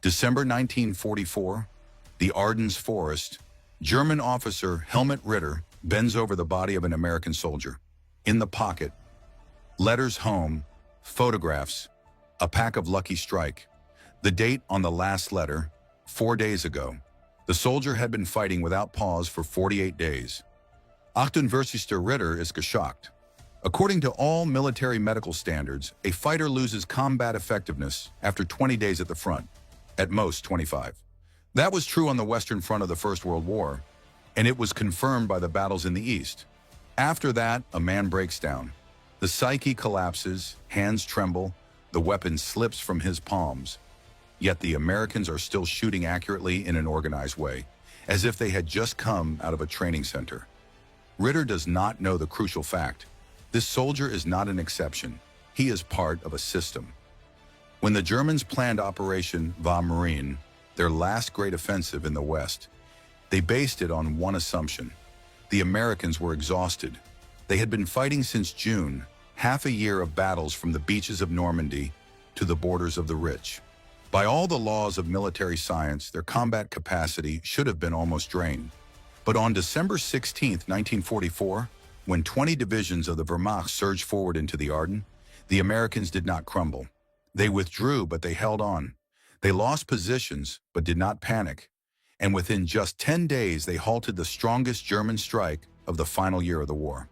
December 1944, the Ardennes Forest, German officer Helmut Ritter bends over the body of an American soldier. In the pocket, letters home, photographs, a pack of Lucky Strike. The date on the last letter, 4 days ago. The soldier had been fighting without pause for 48 days. 48 Ritter is geschockt. According to all military medical standards, a fighter loses combat effectiveness after 20 days at the front, at most 25. That was true on the Western Front of the First World War, and it was confirmed by the battles in the East. After that, a man breaks down. The psyche collapses, hands tremble, the weapon slips from his palms. Yet the Americans are still shooting accurately in an organized way, as if they had just come out of a training center. Ritter does not know the crucial fact. This soldier is not an exception. He is part of a system. When the Germans planned Operation Wehrmacht, their last great offensive in the West, they based it on one assumption. The Americans were exhausted. They had been fighting since June, half a year of battles from the beaches of Normandy to the borders of the rich. By all the laws of military science, their combat capacity should have been almost drained. But on December 16, 1944, when 20 divisions of the Wehrmacht surged forward into the Ardennes, the Americans did not crumble. They withdrew, but they held on. They lost positions, but did not panic. And within just 10 days, they halted the strongest German strike of the final year of the war.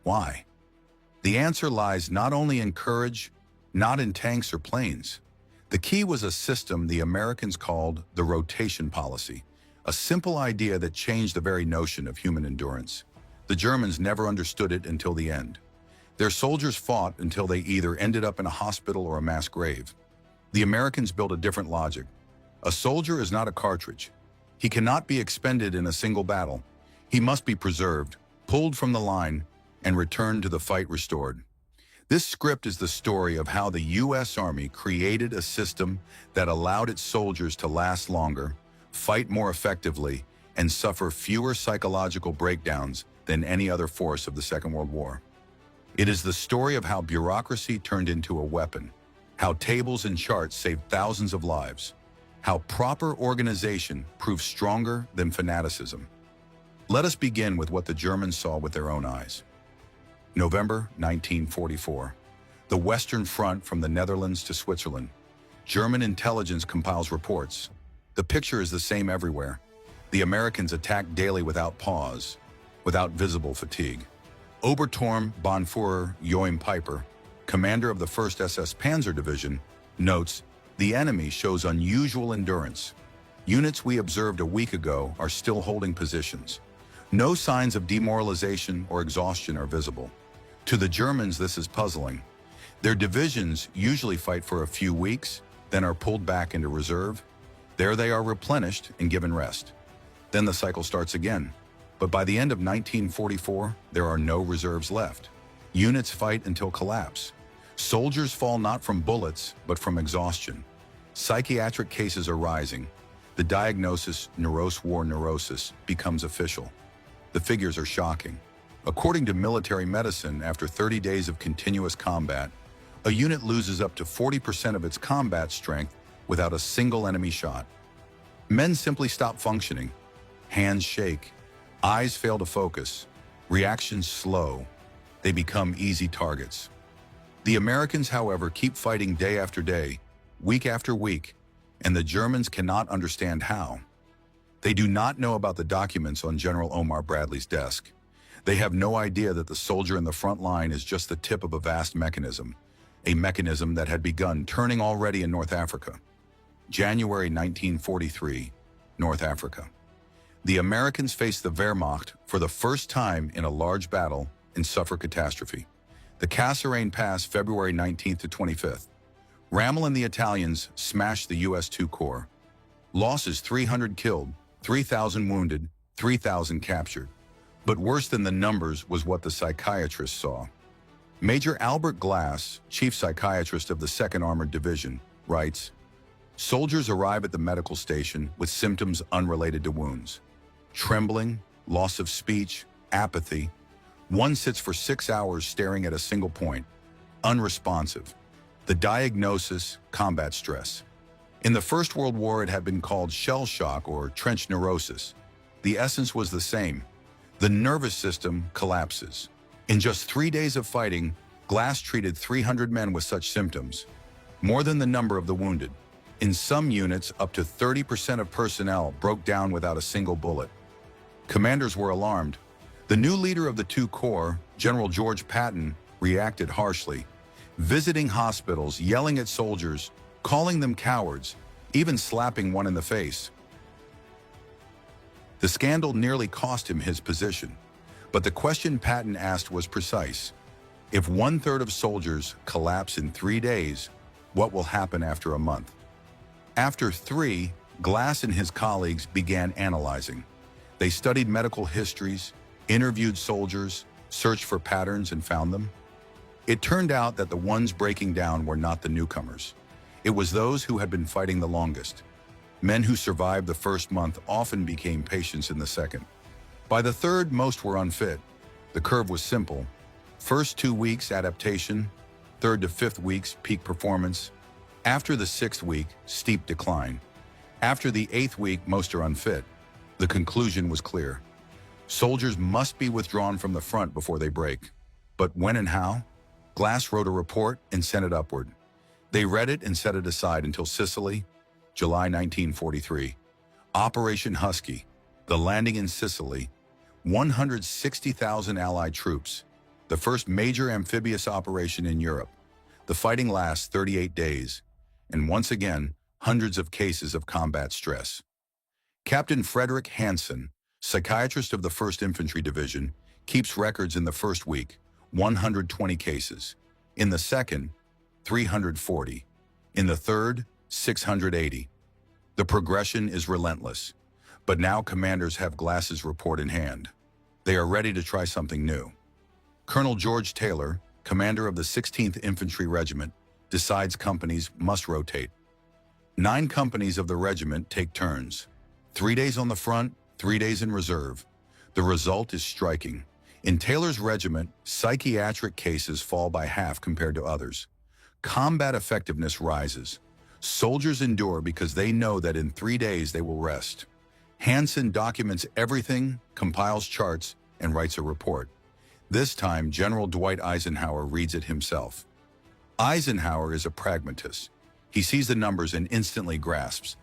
Why? The answer lies not only in courage, not in tanks or planes. The key was a system the Americans called the rotation policy, a simple idea that changed the very notion of human endurance. The Germans never understood it until the end. Their soldiers fought until they either ended up in a hospital or a mass grave. The Americans built a different logic. A soldier is not a cartridge. He cannot be expended in a single battle. He must be preserved, pulled from the line, and returned to the fight restored. This script is the story of how the U.S. Army created a system that allowed its soldiers to last longer, fight more effectively, and suffer fewer psychological breakdowns than any other force of the Second World War. It is the story of how bureaucracy turned into a weapon, how tables and charts saved thousands of lives, how proper organization proved stronger than fanaticism. Let us begin with what the Germans saw with their own eyes. November 1944. The Western Front from the Netherlands to Switzerland. German intelligence compiles reports. The picture is the same everywhere. The Americans attack daily without pause, without visible fatigue. Oberturm Bonführer Joachim Peiper, commander of the 1st SS Panzer Division, notes, "The enemy shows unusual endurance. Units we observed a week ago are still holding positions. No signs of demoralization or exhaustion are visible." To the Germans, this is puzzling. Their divisions usually fight for a few weeks, then are pulled back into reserve. There they are replenished and given rest. Then the cycle starts again. But by the end of 1944, there are no reserves left. Units fight until collapse. Soldiers fall not from bullets, but from exhaustion. Psychiatric cases are rising. The diagnosis, neurose war neurosis, becomes official. The figures are shocking. According to military medicine, after 30 days of continuous combat, a unit loses up to 40% of its combat strength without a single enemy shot. Men simply stop functioning. Hands shake. Eyes fail to focus. Reactions slow. They become easy targets. The Americans, however, keep fighting day after day, week after week, and the Germans cannot understand how. They do not know about the documents on General Omar Bradley's desk. They have no idea that the soldier in the front line is just the tip of a vast mechanism, a mechanism that had begun turning already in North Africa. January 1943, North Africa. The Americans face the Wehrmacht for the first time in a large battle and suffer catastrophe. The Kasserine Pass, February 19th to 25th. Rommel and the Italians smashed the U.S. II Corps. Losses: 300 killed, 3,000 wounded, 3,000 captured. But worse than the numbers was what the psychiatrists saw. Major Albert Glass, chief psychiatrist of the 2nd Armored Division, writes, "Soldiers arrive at the medical station with symptoms unrelated to wounds. Trembling, loss of speech, apathy. One sits for 6 hours staring at a single point, unresponsive. The diagnosis: combat stress. In the First World War, it had been called shell shock or trench neurosis. The essence was the same. The nervous system collapses. In just 3 days of fighting, Glass treated 300 men with such symptoms, more than the number of the wounded. In some units, up to 30% of personnel broke down without a single bullet. Commanders were alarmed. The new leader of the two corps, General George Patton, reacted harshly, visiting hospitals, yelling at soldiers, calling them cowards, even slapping one in the face. The scandal nearly cost him his position, but the question Patton asked was precise. If 1/3 of soldiers collapse in 3 days, what will happen after a month? After 3, Glass and his colleagues began analyzing. They studied medical histories, interviewed soldiers, searched for patterns, and found them. It turned out that the ones breaking down were not the newcomers. It was those who had been fighting the longest. Men who survived the first month often became patients in the second. By the third, most were unfit. The curve was simple. First 2 weeks, adaptation. Third to fifth weeks, peak performance. After the 6th week, steep decline. After the 8th week, most are unfit. The conclusion was clear. Soldiers must be withdrawn from the front before they break. But when and how? Glass wrote a report and sent it upward. They read it and set it aside until Sicily, July 1943. Operation Husky, the landing in Sicily, 160,000 Allied troops, the first major amphibious operation in Europe. The fighting lasts 38 days, and once again, hundreds of cases of combat stress. Captain Frederick Hansen, psychiatrist of the 1st Infantry Division, keeps records in the first week, 120 cases. In the second, 340. In the third, 680. The progression is relentless. But now commanders have Glass's report in hand. They are ready to try something new. Colonel George Taylor, commander of the 16th Infantry Regiment, decides companies must rotate. 9 companies of the regiment take turns. 3 days on the front, 3 days in reserve. The result is striking. In Taylor's regiment, psychiatric cases fall by half compared to others. Combat effectiveness rises. Soldiers endure because they know that in 3 days they will rest. Hansen documents everything, compiles charts, and writes a report. This time, General Dwight Eisenhower reads it himself. Eisenhower is a pragmatist. He sees the numbers and instantly grasps.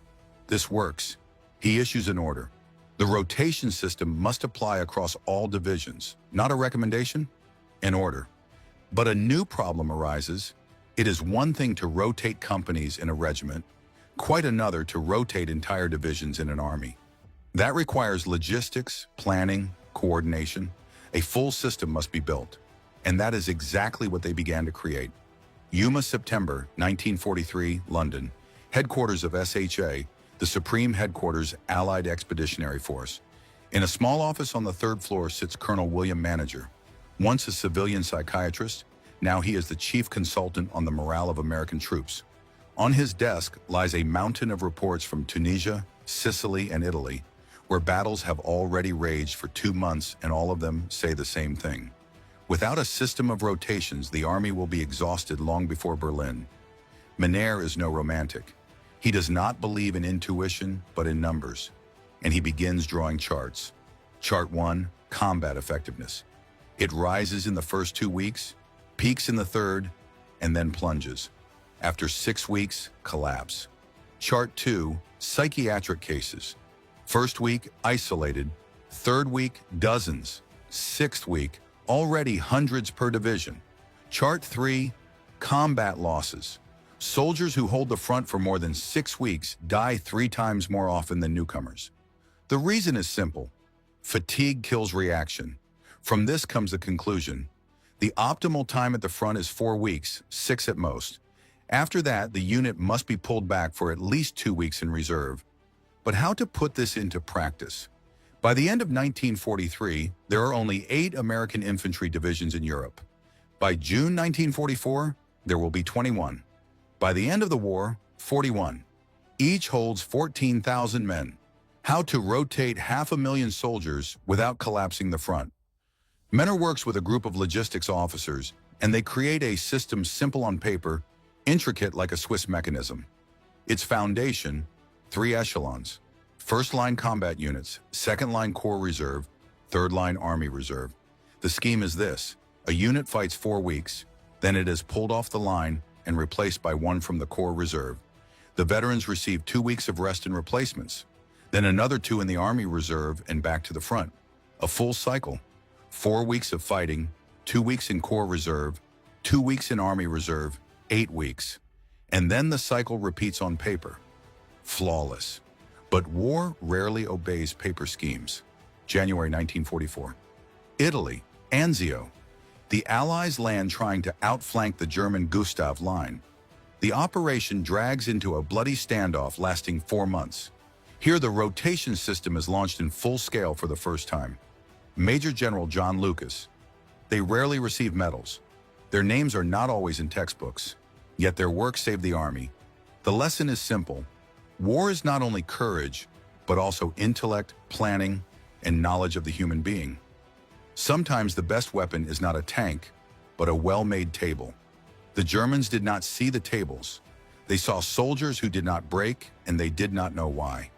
This works. He issues an order. The rotation system must apply across all divisions. Not a recommendation, an order. But a new problem arises. It is one thing to rotate companies in a regiment, quite another to rotate entire divisions in an army. That requires logistics, planning, coordination. A full system must be built, and that is exactly what they began to create. Yuma, September 1943, London, headquarters of SHA, the Supreme Headquarters Allied Expeditionary Force. In a small office on the 3rd floor sits Colonel William Manager, once a civilian psychiatrist. Now he is the chief consultant on the morale of American troops. On his desk lies a mountain of reports from Tunisia, Sicily, and Italy, where battles have already raged for 2 months, and all of them say the same thing. Without a system of rotations, the army will be exhausted long before Berlin. Menair is no romantic. He does not believe in intuition, but in numbers. And he begins drawing charts. Chart 1, combat effectiveness. It rises in the first 2 weeks, peaks in the third, and then plunges. After 6 weeks, collapse. Chart 2, psychiatric cases. First week, isolated. Third week, dozens. 6th week, already hundreds per division. Chart 3, combat losses. Soldiers who hold the front for more than 6 weeks die 3 times more often than newcomers. The reason is simple. Fatigue kills reaction. From this comes the conclusion. The optimal time at the front is 4 weeks, 6 at most. After that, the unit must be pulled back for at least 2 weeks in reserve. But how to put this into practice? By the end of 1943, there are only 8 American infantry divisions in Europe. By June 1944, there will be 21. By the end of the war, 41. Each holds 14,000 men. How to rotate 500,000 soldiers without collapsing the front. Menner works with a group of logistics officers, and they create a system simple on paper, intricate like a Swiss mechanism. Its foundation, 3 echelons. First-line combat units, second-line Corps Reserve, third-line Army Reserve. The scheme is this: a unit fights 4 weeks, then it is pulled off the line and replaced by one from the Corps Reserve. The veterans receive 2 weeks of rest and replacements, then another 2 in the Army Reserve and back to the front. A full cycle: 4 weeks of fighting, 2 weeks in Corps Reserve, 2 weeks in Army Reserve, 8 weeks. And then the cycle repeats on paper. Flawless. But war rarely obeys paper schemes. January 1944. Italy, Anzio. The Allies land trying to outflank the German Gustav Line. The operation drags into a bloody standoff lasting 4 months. Here the rotation system is launched in full scale for the first time. Major General John Lucas. They rarely receive medals. Their names are not always in textbooks, yet their work saved the Army. The lesson is simple. War is not only courage, but also intellect, planning, and knowledge of the human being. Sometimes the best weapon is not a tank, but a well-made table. The Germans did not see the tables. They saw soldiers who did not break, and they did not know why.